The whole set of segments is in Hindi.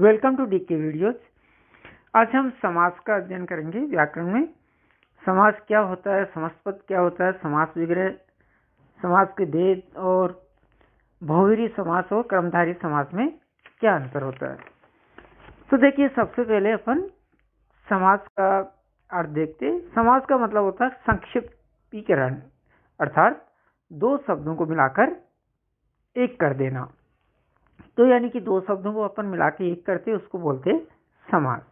Welcome to DK videos. आज हम समास का अध्ययन करेंगे। व्याकरण में समास क्या होता है, समासपद क्या होता है, समास विग्रह, समास के भेद और बहुव्रीहि समास और कर्मधारय समास में क्या अंतर होता है। तो देखिए, सबसे पहले अपन समास का अर्थ देखते हैं। समास का मतलब होता है संक्षिप्तीकरण, अर्थात दो शब्दों को मिलाकर एक कर देना। तो यानी कि दो शब्दों को अपन मिला के एक करते, उसको बोलते समास।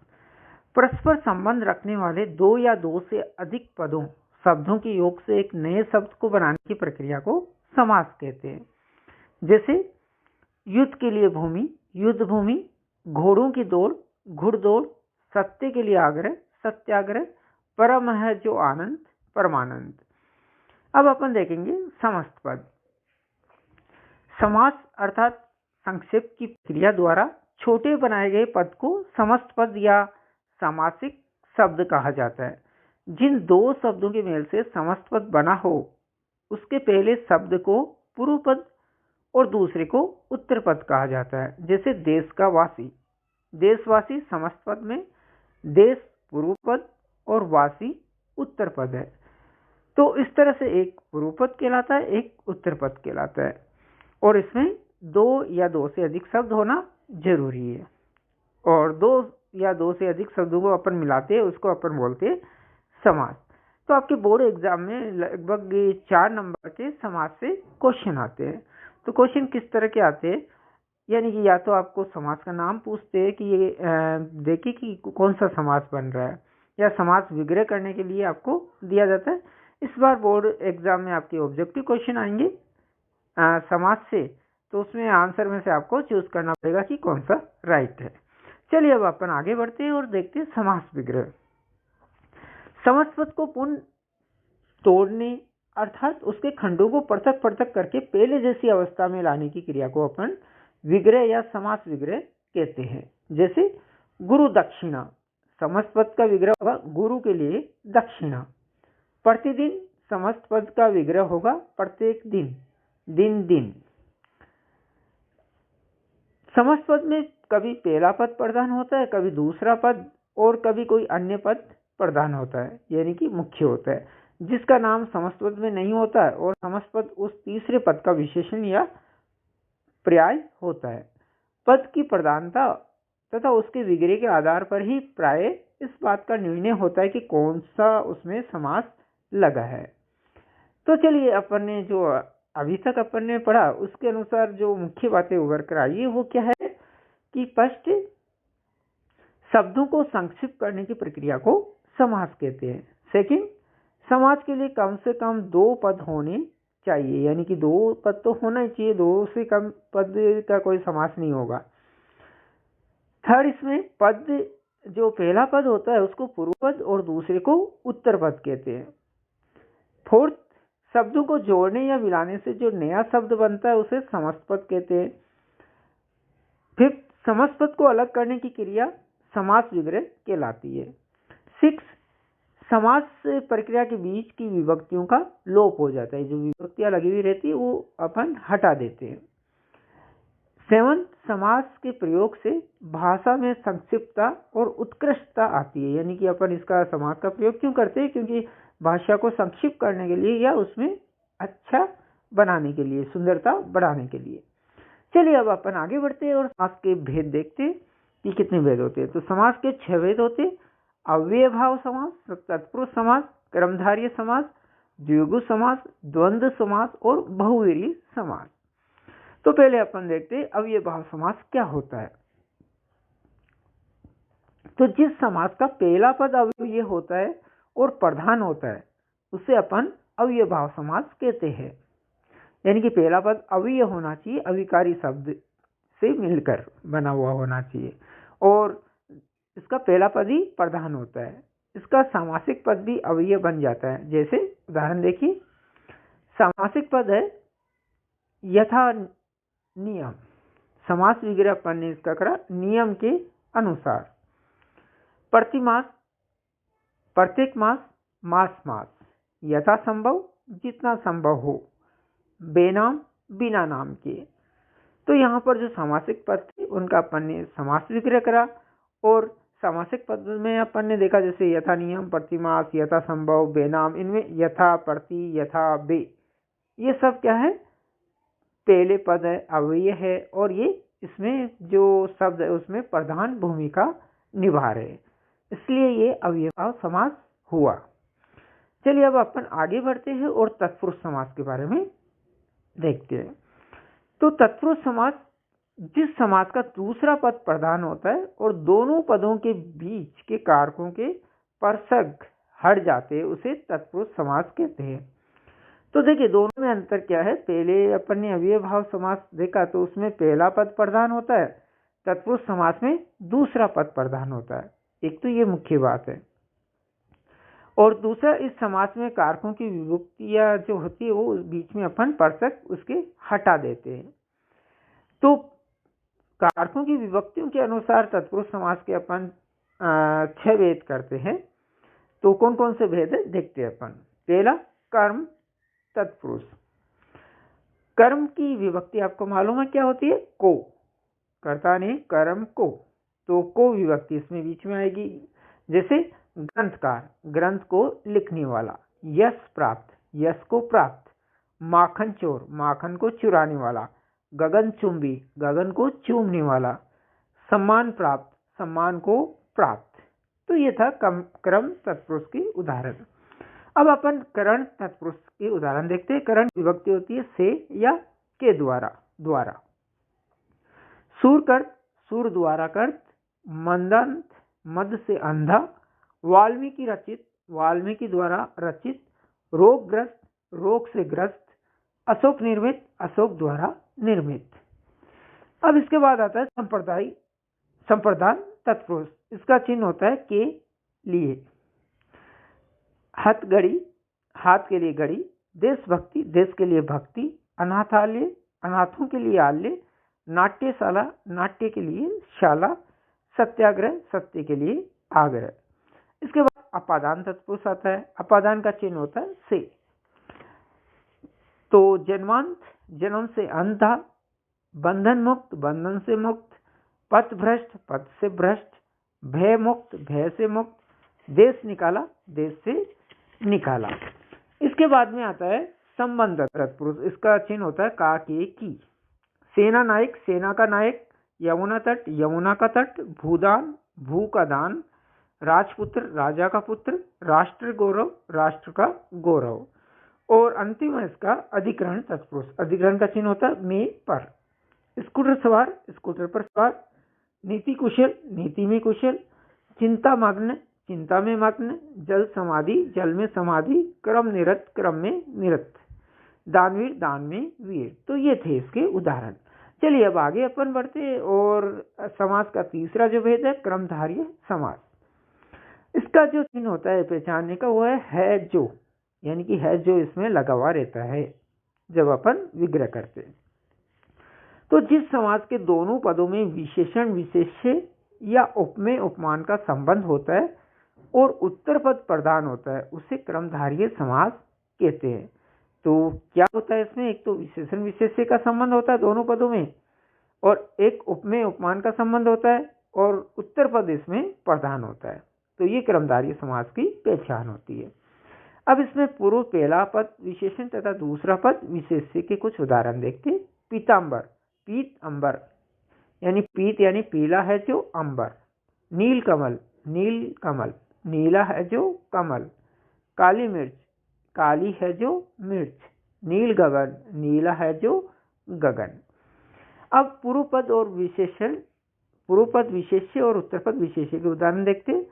परस्पर संबंध रखने वाले दो या दो से अधिक पदों शब्दों के योग से एक नए शब्द को बनाने की प्रक्रिया को समास कहते हैं। जैसे युद्ध के लिए भूमि, युद्ध भूमि, घोड़ों की दौड़, घुड़दौड़, सत्य के लिए आग्रह, सत्याग्रह, परम है जो आनंद, परमानंद। अब अपन देखेंगे समस्त पद। समास अर्थात संक्षेप की क्रिया द्वारा छोटे बनाए गए पद को समस्त पद या सामासिक शब्द कहा जाता है। जिन दो शब्दों के मेल से समस्त पद बना हो, उसके पहले शब्द को पूर्व पद और दूसरे को उत्तर पद कहा जाता है। जैसे देश का वासी, देशवासी समस्त पद में, देश पूर्व पद और वासी उत्तर पद है। तो इस तरह से एक पूर्व पद कहलाता है, एक उत्तर पद कहलाता है, और इसमें दो या दो से अधिक शब्द होना जरूरी है। और दो या दो से अधिक शब्दों को अपन मिलाते हैं, उसको अपन बोलते हैं समास। तो आपके बोर्ड एग्जाम में लगभग 4 नंबर के समास से क्वेश्चन आते हैं। तो क्वेश्चन किस तरह के आते हैं, यानी कि या तो आपको समास का नाम पूछते हैं कि ये देखिए कि कौन सा समास बन रहा है, या समास विग्रह करने के लिए आपको दिया जाता है। इस बार बोर्ड एग्जाम में आपके ऑब्जेक्टिव क्वेश्चन आएंगे समास से, तो उसमें आंसर में से आपको चूज करना पड़ेगा कि कौन सा राइट है। चलिए अब अपन आगे बढ़ते हैं और देखते हैं समास विग्रह। समस्त पद को पुनः तोड़ने अर्थात उसके खंडों को पृथक पृथक करके पहले जैसी अवस्था में लाने की क्रिया को अपन विग्रह या समास विग्रह कहते हैं। जैसे गुरु दक्षिणा, समस्त पद का विग्रह होगा गुरु के लिए दक्षिणा। प्रतिदिन, समस्त पद का विग्रह होगा प्रत्येक दिन, दिन दिन। समस्त पद में कभी पहला पद प्रधान होता है, कभी दूसरा पद, और कभी कोई अन्य पद प्रधान होता है, यानी कि मुख्य होता है, जिसका नाम समस्त पद में नहीं होता है, और समस्त पद उस तीसरे पद का विशेषण या पर्याय होता है। पद की प्रधानता तथा उसके विग्रह के आधार पर ही प्राय इस बात का निर्णय होता है कि कौन सा उसमें समास लगा है। तो चलिए, अपन ने जो अभी तक अपन ने पढ़ा उसके अनुसार जो मुख्य बातें उभर कर आई है वो क्या है कि फर्स्ट, शब्दों को संक्षिप्त करने की प्रक्रिया को समास कहते हैं। सेकंड, समास के लिए कम से कम दो पद होने चाहिए, यानी कि दो पद तो होना ही चाहिए, दो से कम पद का कोई समास नहीं होगा। थर्ड, इसमें पद जो पहला पद होता है उसको पूर्व पद और दूसरे को उत्तर पद कहते हैं। फोर्थ, शब्दों को जोड़ने या मिलाने से जो नया शब्द बनता है उसे समस्त पद कहते हैं। फिफ्थ, समस्त पद को अलग करने की क्रिया समास विग्रह कहलाती है। सिक्स, समास प्रक्रिया के बीच की विभक्तियों का लोप हो जाता है, जो विभक्तियां लगी हुई रहती है वो अपन हटा देते हैं। सेवंथ, समास के प्रयोग से भाषा में संक्षिप्तता और उत्कृष्टता आती है, यानी कि अपन इसका समास का प्रयोग क्यों करते हैं, क्योंकि भाषा को संक्षिप्त करने के लिए या उसमें अच्छा बनाने के लिए, सुंदरता बढ़ाने के लिए। चलिए अब अपन आगे बढ़ते हैं और समास के भेद देखते हैं कि कितने भेद होते हैं। तो समास के 6 भेद होते हैं: अव्ययभाव समास, तत्पुरुष समास, कर्मधारय समास, द्विगु समास, द्वंद्व समास और बहुव्रीहि समास। तो पहले अपन देखते हैं अव्ययभाव समास क्या होता है। तो जिस समास का पहला पद अव्यय होता है और प्रधान होता है उसे अपन अव्ययभाव समास कहते हैं, यानी कि पहला पद अव्यय होना चाहिए, अविकारी शब्द से मिलकर बना हुआ होना चाहिए, और इसका पहला पद ही प्रधान होता है। इसका सामासिक पद भी अव्यय बन जाता है। जैसे उदाहरण देखिए, सामासिक पद है यथा नियम, समास विग्रह अपन ने इसका करा नियम के अनुसार। प्रतिमास, प्रत्येक मास, मास मास, यथा संभव, जितना संभव हो, बेनाम, बिना नाम के। तो यहाँ पर जो सामासिक पद थे उनका अपन ने समास विग्रह करा, और सामासिक पद में अपन ने देखा जैसे यथा नियम, प्रतिमास, यथा संभव, बेनाम, इनमें यथा, प्रति, यथा, बे, ये सब क्या है, पहले पद है, अव्यय है, और ये इसमें जो शब्द है उसमें प्रधान भूमिका निभा रहे, इसलिए ये अव्ययभाव समास हुआ। चलिए अब अपन आगे बढ़ते हैं और तत्पुरुष समास के बारे में देखते हैं। तो तत्पुरुष समास जिस समास का दूसरा पद प्रधान होता है और दोनों पदों के बीच के कारकों के परसग हट जाते हैं उसे तत्पुरुष समास कहते हैं। तो देखिए दोनों में अंतर क्या है। पहले अपन ने अव्ययभाव समास देखा तो उसमें पहला पद प्रधान होता है, तत्पुरुष समास में दूसरा पद प्रधान होता है। एक तो ये मुख्य बात है, और दूसरा इस समास में कारकों की विभक्तियां जो होती है वो बीच में अपन परसक उसके हटा देते हैं। तो कारकों की विभक्तियों के अनुसार तत्पुरुष समास के अपन 6 भेद करते हैं। तो कौन कौन से भेद है देखते हैं अपन। पहला कर्म तत्पुरुष। कर्म की विभक्ति आपको मालूम है क्या होती है, को। कर्ता ने कर्म को, तो को विभक्ति इसमें बीच में आएगी। जैसे ग्रंथकार, ग्रंथ को लिखने वाला। यश प्राप्त, यश को प्राप्त। माखन चोर, माखन को चुराने वाला। गगन चुंबी, गगन को चूमने वाला। सम्मान प्राप्त, सम्मान को प्राप्त। तो ये था क्रम तत्पुरुष के उदाहरण। अब अपन करण तत्पुरुष के उदाहरण देखते हैं। करण विभक्ति होती है से या के द्वारा। सूरकर्त, सूर द्वारा कर्त। मंदंत, मद से अंधा। वाल्मीकि रचित, वाल्मीकि द्वारा रचित। रोगग्रस्त, रोग से ग्रस्त। अशोक निर्मित, अशोक द्वारा निर्मित। अब इसके बाद आता है संप्रदान तत्पुरुष। इसका चिन्ह होता है के लिए। हथगड़ी, हाथ के लिए घड़ी। देशभक्ति, देश के लिए भक्ति। अनाथालय, अनाथों के लिए आलय। नाट्यशाला, नाट्य के लिए शाला। सत्याग्रह, सत्य के लिए आग्रह। इसके बाद अपादान तत्पुरुष आता है। अपादान का चिन्ह होता है से। तो जन्मांत, जन्म से अंधा। बंधन मुक्त, बंधन से मुक्त। पथ भ्रष्ट, पथ से भ्रष्ट। भय मुक्त, भय से मुक्त। देश निकाला, देश से निकाला। इसके बाद में आता है संबंध तत्पुरुष। इसका चिन्ह होता है का के की। सेना नायक, सेना का नायक। यमुना तट, यमुना का तट। भूदान, भू का दान। राजपुत्र, राजा का पुत्र। राष्ट्र गौरव, राष्ट्र का गौरव। और अंतिम है इसका अधिकरण तत्पुरुष। अधिकरण का चिन्ह होता है में पर। स्कूटर सवार, स्कूटर पर सवार। नीति कुशल, नीति में कुशल। चिंता मग्न, चिंता में मग्न। जल समाधि, जल में समाधि। क्रम निरत, क्रम में निरत। दानवीर, दान में वीर। तो ये थे इसके उदाहरण। चलिए अब आगे अपन बढ़ते और समास का तीसरा जो भेद है क्रमधार्य समास। इसका जो चिन्ह होता है पहचानने का वो है जो, यानी कि है जो इसमें लगा हुआ रहता है जब अपन विग्रह करते हैं। तो जिस समास के दोनों पदों में विशेषण विशेष्य या उपमेय उपमान का संबंध होता है और उत्तर पद प्रधान होता है उसे क्रमधार्य समास कहते हैं। तो क्या होता है इसमें, एक तो विशेषण विशेष्य का संबंध होता है दोनों पदों में, और एक उपमेय उपमान का संबंध होता है, और उत्तर पद इसमें प्रधान होता है। तो ये क्रमधार्य समास की पहचान होती है। अब इसमें पूर्व पहला पद विशेषण तथा दूसरा पद विशेष्य के कुछ उदाहरण देखते हैं। पीतांबर, पीत अंबर, यानी पीत यानी पीला है जो अंबर। नील कमल, नील कमल, नीला है जो कमल। काली मिर्च, काली है जो मिर्च। नील गगन, नीला है जो गगन। अब पूर्व पद और विशेषण, पूर्व पद विशेष्य और उत्तर पद विशेष्य के उदाहरण देखते हैं।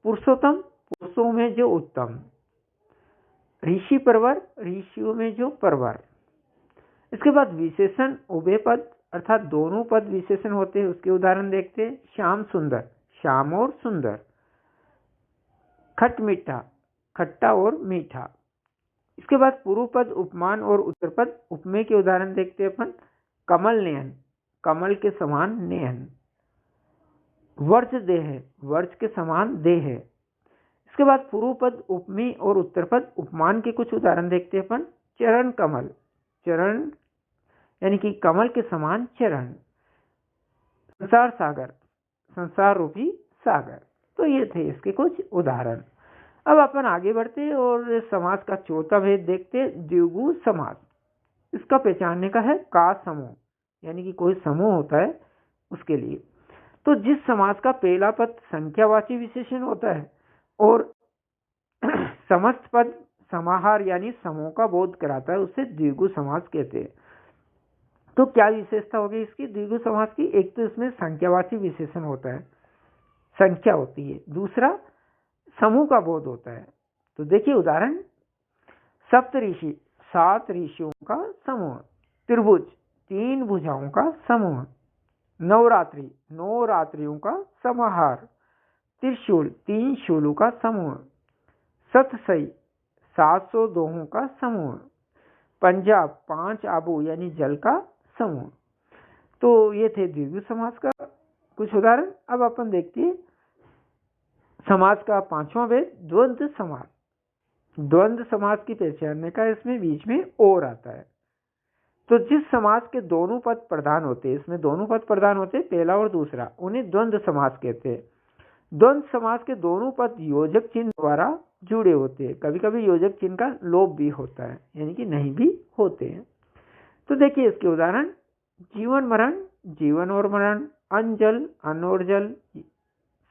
पुरुषोत्तम, पुरुषों में जो उत्तम। ऋषि परवर, ऋषियों में जो परवर। इसके बाद विशेषण उभय पद अर्थात दोनों पद विशेषण होते हैं उसके उदाहरण देखते हैं। श्याम सुंदर, श्याम और सुंदर। खट मीठा, खट्टा और मीठा। इसके बाद पूर्व पद उपमान और उत्तर पद उपमेय के उदाहरण देखते हैं अपन। कमल नयन, कमल के समान नयन। वर्ष देह, वर्ष के समान देह। इसके बाद पूर्व पद उपमेय और उत्तर पद उपमान के कुछ उदाहरण देखते हैं अपन। चरण कमल, चरण यानी कि कमल के समान चरण, संसार सागर, संसार रूपी सागर। तो ये थे इसके कुछ उदाहरण। अब अपन आगे बढ़ते और समास का चौथा भेद देखते, द्विगु समास। इसका पहचानने का है का समूह, यानी कि कोई समूह होता है उसके लिए। तो जिस समास का पहला पद संख्यावाची विशेषण होता है और समस्त पद समाहार यानी समूह का बोध कराता है, उसे द्विगु समास कहते हैं। तो क्या विशेषता होगी इसकी द्विगु समास की? एक तो इसमें संख्यावाची विशेषण होता है, संख्या होती है, दूसरा समूह का बोध होता है। तो देखिए उदाहरण, सप्तऋषि 7 ऋषियों का समूह, त्रिभुज 3 भुजाओं का समूह, नवरात्रि 9 रात्रियों का समाहार, त्रिशूल 3 शूलों का समूह, सतसई 700 दोहों का समूह, पंजाब 5 आबू यानी जल का समूह। तो ये थे द्विगु समास का कुछ उदाहरण। अब अपन देखते हैं समास का पांचवा भेद, द्वंद्व समास। द्वंद्व समास की पहचानने का इसमें बीच में और आता है। तो जिस समास के दोनों पद प्रधान होते हैं, इसमें दोनों पद प्रधान होते हैं, पहला और दूसरा, उन्हें द्वंद्व समास कहते हैं। द्वंद्व समास के दोनों पद योजक चिन्ह द्वारा जुड़े होते हैं। कभी कभी योजक चिन्ह का लोप भी होता है, यानी कि नहीं भी होते हैं। तो देखिए इसके उदाहरण, जीवन मरण, जीवन और मरण, अंजल, अन्न और जल,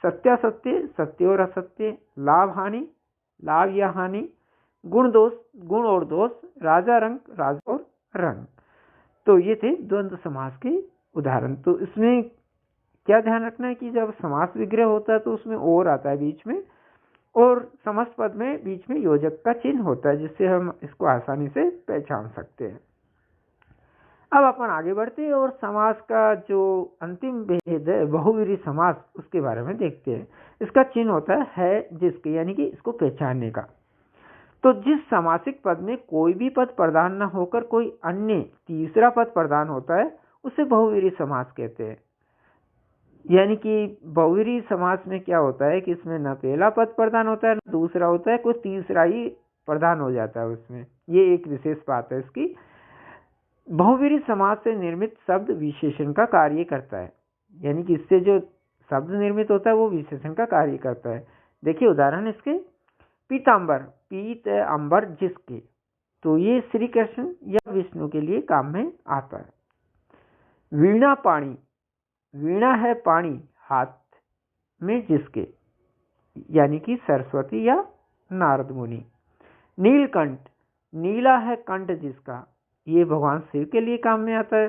सत्यासत्य, सत्य और असत्य, लाभ हानि, लाभ या हानि, गुण दोष, गुण और दोष, राजा रंग, राजा और रंग। तो ये थे द्वंद्व समास के उदाहरण। तो इसमें क्या ध्यान रखना है कि जब समास विग्रह होता है तो उसमें और आता है बीच में, और समस्त पद में बीच में योजक का चिन्ह होता है, जिससे हम इसको आसानी से पहचान सकते हैं। अब अपन आगे बढ़ते हैं और समास का जो अंतिम भेद है बहुवीरी समास, उसके बारे में देखते हैं। इसका चिन्ह होता है जिसके, यानी कि इसको पहचानने का। तो जिस समासिक पद में कोई भी पद प्रधान न होकर कोई अन्य तीसरा पद प्रधान होता है, उसे बहुवीरी समास कहते हैं। यानी कि बहुवीरी समास में क्या होता है कि इसमें न पहला पद प्रधान होता है न दूसरा होता है, कोई तीसरा ही प्रधान हो जाता है उसमें। ये एक विशेष बात है इसकी। बहुवीरी समास से निर्मित शब्द विशेषण का कार्य करता है, यानी कि इससे जो शब्द निर्मित होता है वो विशेषण का कार्य करता है। देखिए उदाहरण इसके, पीतांबर, पीत अंबर जिसके, तो ये श्री कृष्ण या विष्णु के लिए काम में आता है। वीणा पाणी, वीणा है पाणी हाथ में जिसके, यानी कि सरस्वती या नारद मुनि। नीलकंठ, नीला है कंठ जिसका, ये भगवान शिव के लिए काम में आता है।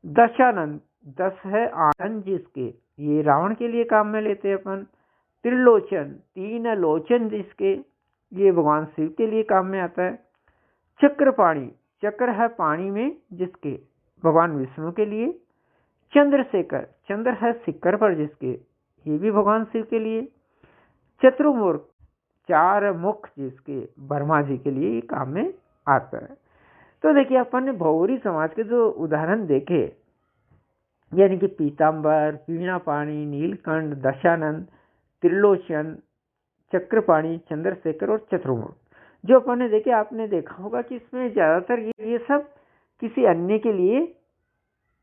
दशानंद, 10 है आनंद जिसके, ये रावण के लिए काम में लेते हैं अपन। त्रिलोचन, 3 लोचन जिसके, ये भगवान शिव के लिए काम में आता है। चक्रपाणी, चक्र है पानी में जिसके, भगवान विष्णु के लिए। चंद्रशेखर, चंद्र है शिखर पर जिसके, ये भी भगवान शिव के लिए। चतुर्मुख, 4 मुख जिसके, ब्रह्मा जी के लिए ये काम में आता है। तो देखिए अपन ने बहुवीरी समाज के जो उदाहरण देखे, यानी कि पीतांबर, वीणापाणी, नीलकंठ, दशानंद, त्रिलोचन, चक्रपाणी, चंद्रशेखर और चतुर्मुख, जो अपन ने देखे, आपने देखा होगा कि इसमें ज्यादातर ये सब किसी अन्य के लिए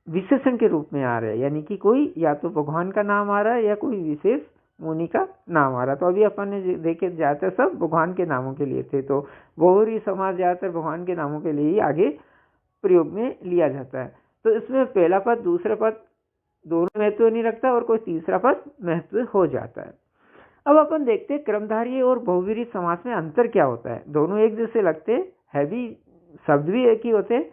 विशेषण के रूप में आ रहे हैं, यानी कि कोई या तो भगवान का नाम आ रहा है या कोई विशेष मुनि का नाम आ रहा। तो अभी अपन ने देखे ज्यादातर सब भगवान के नामों के लिए थे। तो बहुवीरी समास ज्यादातर भगवान के नामों के लिए ही आगे प्रयोग में लिया जाता है। तो इसमें पहला पद दूसरा पद दोनों महत्व नहीं रखता और कोई तीसरा पद महत्व हो जाता है। अब अपन देखते हैं क्रमधारी और बहुवीरी समास में अंतर क्या होता है। दोनों एक जैसे लगते हैं भी, शब्द भी एक ही होते हैं।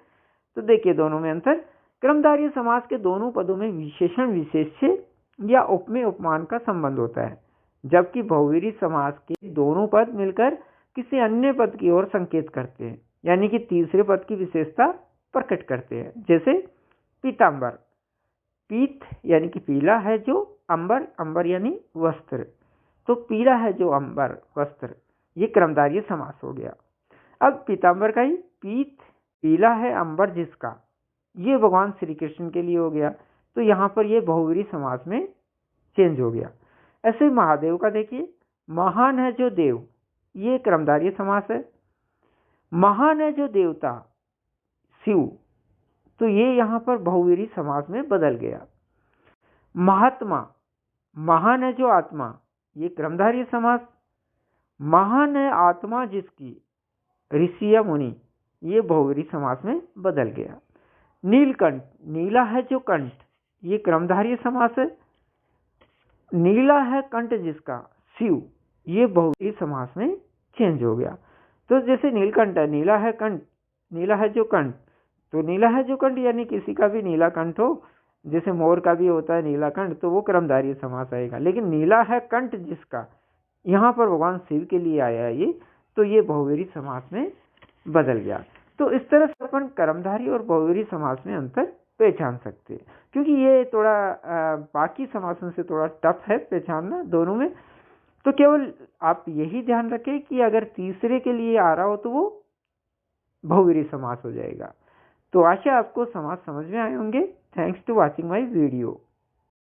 तो देखिए दोनों में अंतर। क्रमधारी समास के दोनों पदों में विशेषण विशेष्य या उपमेय उपमान का संबंध होता है, जबकि बहुवीरी समास के दोनों पद मिलकर किसी अन्य पद की ओर संकेत करते हैं, यानी कि तीसरे पद की विशेषता प्रकट करते हैं। जैसे पीतांबर, पीत यानी कि पीला है जो, अंबर, अंबर यानी वस्त्र, तो पीला है जो अंबर वस्त्र, ये क्रमधारी समास हो गया। अब पीतांबर का ही, पीत पीला है अंबर जिसका, ये भगवान श्री कृष्ण के लिए हो गया। तो यहां पर ये बहुवीरी समास में चेंज हो गया। ऐसे महादेव का देखिए, महान है जो देव, ये क्रमधारी समास है। महान है जो देवता शिव, तो ये यहाँ पर बहुवीरी समास में बदल गया। महात्मा, महान है जो आत्मा, ये क्रमधारय समास। महान है आत्मा जिसकी, ऋषि या मुनि, ये बहुवीरी समास में बदल गया। नीलकंठ, नीला है जो कंठ, ये क्रमधारय समास है। नीला है कंठ जिसका, शिव, ये बहुवीरी समास में चेंज हो गया। तो जैसे नीलकंठ है, नीला है कंठ, नीला है जो कंठ, तो नीला है जो कंठ यानी किसी का भी नीला कंठ हो, जैसे मोर का भी होता है नीला कंठ, तो वो क्रमधारय समास आएगा। लेकिन नीला है कंठ जिसका, यहाँ पर भगवान शिव के लिए आया है ये, तो ये बहुवीरी समास में बदल गया। तो इस तरह से अपन कर्मधारय और बहुवीरी समास में अंतर पहचान सकते हैं, क्योंकि ये थोड़ा बाकी समासों से थोड़ा टफ है पहचानना दोनों में। तो केवल आप यही ध्यान रखें कि अगर तीसरे के लिए आ रहा हो तो वो बहुवीरी समास हो जाएगा। तो आशा आपको समास समझ में आए होंगे। Thanks to watching my video.